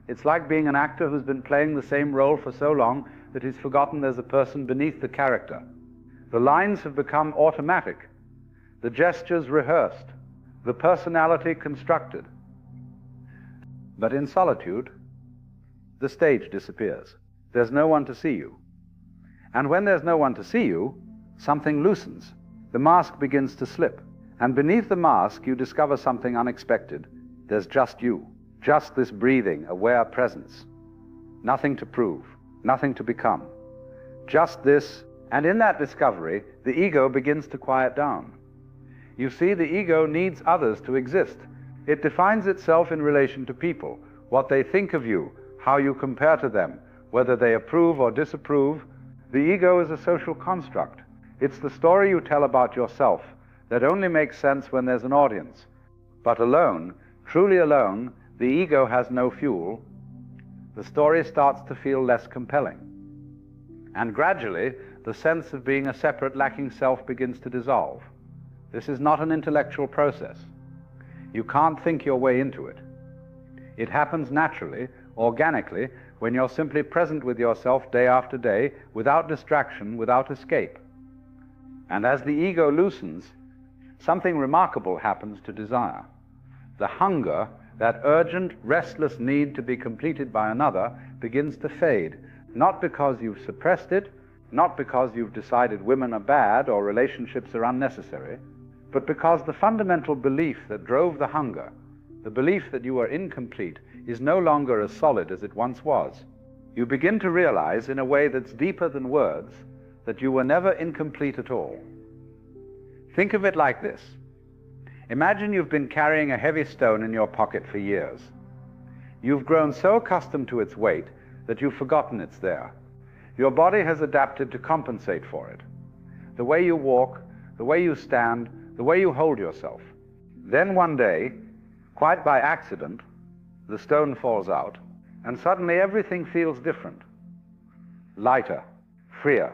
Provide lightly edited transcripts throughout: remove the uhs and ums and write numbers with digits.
It's like being an actor who's been playing the same role for so long that he's forgotten there's a person beneath the character. The lines have become automatic, the gestures rehearsed, the personality constructed. But in solitude, the stage disappears. There's no one to see you. And when there's no one to see you, something loosens. The mask begins to slip. And beneath the mask, you discover something unexpected. There's just you. Just this breathing, aware presence. Nothing to prove, nothing to become. Just this, and in that discovery, the ego begins to quiet down. You see, the ego needs others to exist. It defines itself in relation to people, what they think of you, how you compare to them, whether they approve or disapprove. The ego is a social construct. It's the story you tell about yourself that only makes sense when there's an audience. But alone, truly alone, the ego has no fuel. The story starts to feel less compelling. And gradually, the sense of being a separate, lacking self begins to dissolve. This is not an intellectual process. You can't think your way into it. It happens naturally, organically, when you're simply present with yourself day after day, without distraction, without escape. And as the ego loosens, something remarkable happens to desire. The hunger, that urgent, restless need to be completed by another, begins to fade, not because you've suppressed it, not because you've decided women are bad or relationships are unnecessary, but because the fundamental belief that drove the hunger, the belief that you are incomplete, is no longer as solid as it once was. You begin to realize, in a way that's deeper than words, that you were never incomplete at all. Think of it like this. Imagine you've been carrying a heavy stone in your pocket for years. You've grown so accustomed to its weight that you've forgotten it's there. Your body has adapted to compensate for it. The way you walk, the way you stand, the way you hold yourself. Then one day, quite by accident, the stone falls out, and suddenly everything feels different. Lighter, freer.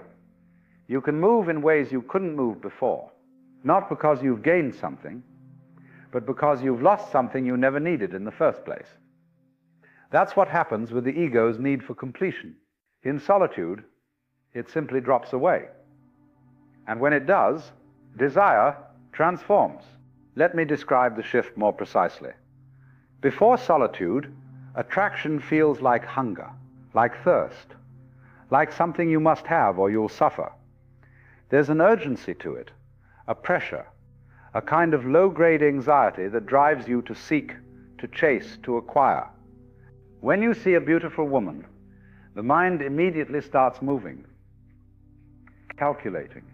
You can move in ways you couldn't move before, not because you've gained something, but because you've lost something you never needed in the first place. That's what happens with the ego's need for completion. In solitude, it simply drops away. And when it does, desire transforms. Let me describe the shift more precisely. Before solitude, attraction feels like hunger, like thirst, like something you must have or you'll suffer. There's an urgency to it, a pressure, a kind of low-grade anxiety that drives you to seek, to chase, to acquire. When you see a beautiful woman, the mind immediately starts moving, calculating,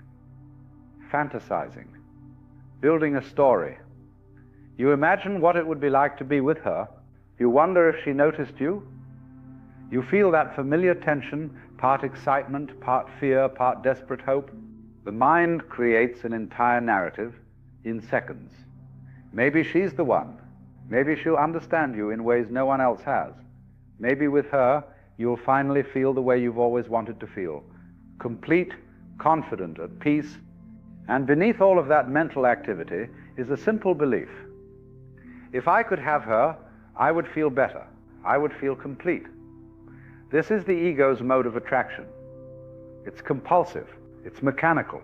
fantasizing, building a story. You imagine what it would be like to be with her. You wonder if she noticed you. You feel that familiar tension, part excitement, part fear, part desperate hope. The mind creates an entire narrative in seconds. Maybe she's the one. Maybe she'll understand you in ways no one else has. Maybe with her, you'll finally feel the way you've always wanted to feel. Complete, confident, at peace. And beneath all of that mental activity is a simple belief. If I could have her, I would feel better. I would feel complete. This is the ego's mode of attraction. It's compulsive. It's mechanical.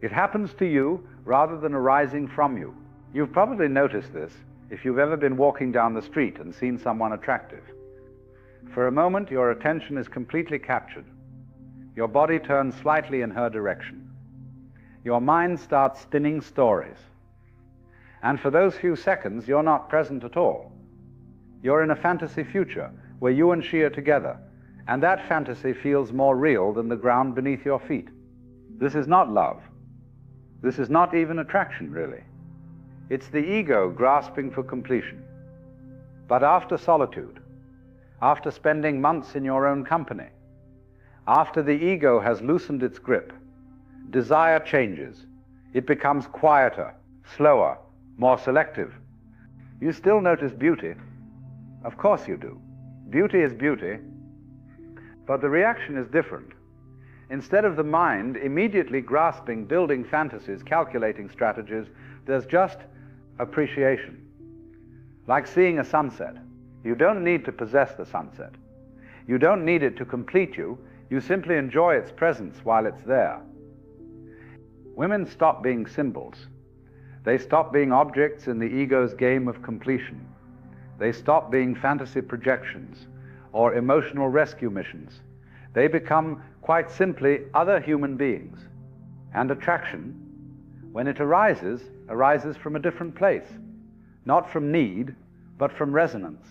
It happens to you rather than arising from you. You've probably noticed this if you've ever been walking down the street and seen someone attractive. For a moment, your attention is completely captured. Your body turns slightly in her direction. Your mind starts spinning stories. And for those few seconds, you're not present at all. You're in a fantasy future where you and she are together, and that fantasy feels more real than the ground beneath your feet. This is not love. This is not even attraction, really. It's the ego grasping for completion. But after solitude, after spending months in your own company, after the ego has loosened its grip, desire changes. It becomes quieter, slower, more selective. You still notice beauty. Of course you do. Beauty is beauty, but the reaction is different. Instead of the mind immediately grasping, building fantasies, calculating strategies, there's just appreciation. Like seeing a sunset. You don't need to possess the sunset. You don't need it to complete you. You simply enjoy its presence while it's there. Women stop being symbols. They stop being objects in the ego's game of completion. They stop being fantasy projections or emotional rescue missions. They become quite simply other human beings. And attraction, when it arises from a different place. Not from need, but from resonance.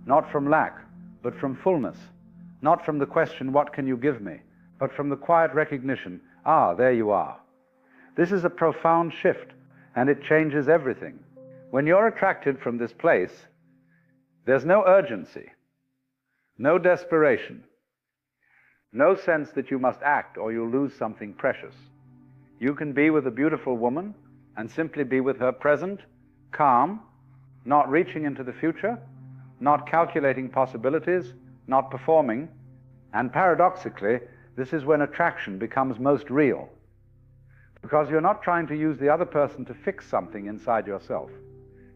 Not from lack, but from fullness. Not from the question, what can you give me? But from the quiet recognition, ah, there you are. This is a profound shift, and it changes everything. When you're attracted from this place, there's no urgency, no desperation, no sense that you must act or you'll lose something precious. You can be with a beautiful woman and simply be with her present, calm, not reaching into the future, not calculating possibilities, not performing, and paradoxically, this is when attraction becomes most real. Because you're not trying to use the other person to fix something inside yourself.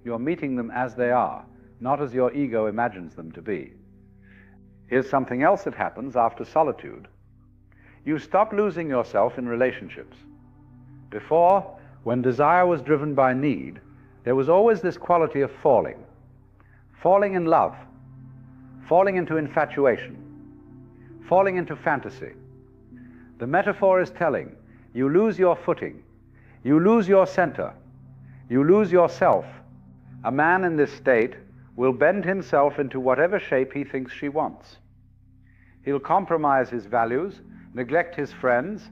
You're meeting them as they are, not as your ego imagines them to be. Here's something else that happens after solitude. You stop losing yourself in relationships. Before, when desire was driven by need, there was always this quality of falling. Falling in love, falling into infatuation, falling into fantasy. The metaphor is telling, you lose your footing, you lose your center, you lose yourself. A man in this state will bend himself into whatever shape he thinks she wants. He'll compromise his values, neglect his friends,